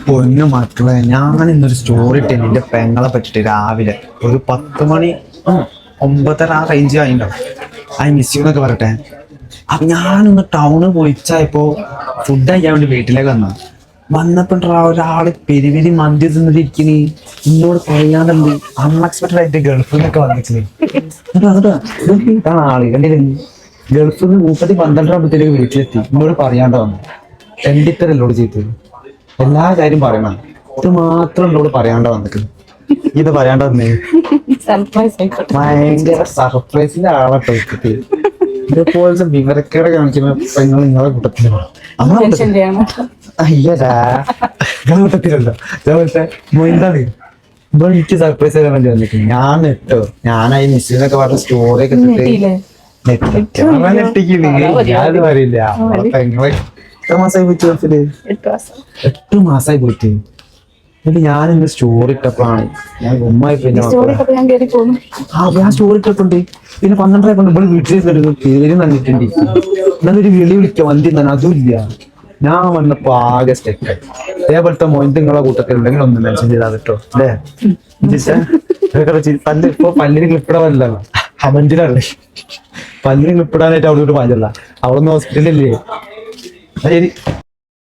പൊന്നു മക്കളെ, ഞാൻ ഇന്നൊരു സ്റ്റോറി ഇട്ടേ എന്റെ പെങ്ങളെ പറ്റിട്ട് രാവിലെ ഒരു 10 മണി 9:30 ആ റേഞ്ച് ആയിണ്ടാവും. ഐ മിസ് യു എന്നൊക്കെ പറയട്ടെ. അപ്പൊ ഞാനൊന്ന് ടൗണ് വിളിച്ചായപ്പോ ഫുഡ് കഴിക്കാൻ വേണ്ടി വീട്ടിലേക്ക് വന്നപ്പോ ഒരാള് പെരുവിരി മന്തി തിന്നിരിക്കണി. ഇന്നോട് പറയാനുണ്ട് അൺഎക്സ്പെക്ടഡ് ആയിട്ട് ഗൾഫിൽ നിന്നൊക്കെ വന്നിട്ട് ആള് കണ്ടില്ലേ. ഗൾഫിൽ നിന്ന് 12 വീട്ടിലെത്തി ഇന്നോട് പറയാണ്ട് വന്നു. രണ്ടിത്തരല്ലോട് ചെയ്ത് എല്ലാ കാര്യം പറയണം. ഇത് മാത്രം എന്നോട് പറയാണ്ട് വന്നിട്ട് ഇത് പറയാണ്ട് വന്നേ. ഭയങ്കര സർപ്രൈസിന്റെ ആളാട്ടോ ഇട്ടിട്ട്. ഇതേപോലത്തെ വിവരക്കേട് കാണിക്കുന്ന പെങ്ങൾ നിങ്ങളെ കൂട്ടത്തിലാണ്. അയ്യടാ നിങ്ങളെ കൂട്ടത്തിലല്ലോ. അതേപോലത്തെ എന്താണ് ഇപ്പൊ എനിക്ക് സർപ്രൈസ് ആക്കാൻ വേണ്ടി വന്നിട്ട് ഞാൻ നെട്ടോ ഞാനായി മിസ്സിനൊക്കെ പറഞ്ഞ സ്റ്റോറി ഒക്കെ ഞാനത് പറയില്ല. പെങ്ങളെ 8 മാസമായി പോയിട്ട് ഗൾഫില്. 8 മാസമായി പോയിട്ട്. എന്നിട്ട് ഞാൻ ഇന്ന് സ്റ്റോറി ഇട്ടപ്പോഴാണ് ഞാൻ ഉമ്മായി പിന്നെ ഞാൻ സ്റ്റോറി ഇട്ടിട്ടുണ്ട്. പിന്നെ 12 ആയപ്പോ ഇവിടെ വീട്ടിൽ പേര് തന്നിട്ടുണ്ട്. എന്നൊരു വിളിക്കാം വന്തി തന്നെ അതും ഇല്ല. ഞാൻ വന്നപ്പോ ആകെ സ്റ്റെക്കായി. അതേപോലത്തെ മൊയ്ത് നിങ്ങളെ കൂട്ടത്തിൽ ഉണ്ടെങ്കിൽ ഒന്ന് മെൻഷൻ ചെയ്താൽ കേട്ടോ അല്ലേ. പല്ല് ഇപ്പൊ പല്ലിന് ക്ലിപ്പിടാനല്ലോ അവഞ്ചിലല്ലേ. പല്ലിന് ക്ലിപ്പിടാനായിട്ട് അവിടെ പാചല്ല. അവളൊന്ന് ഹോസ്പിറ്റലില്ലേ. ശരി.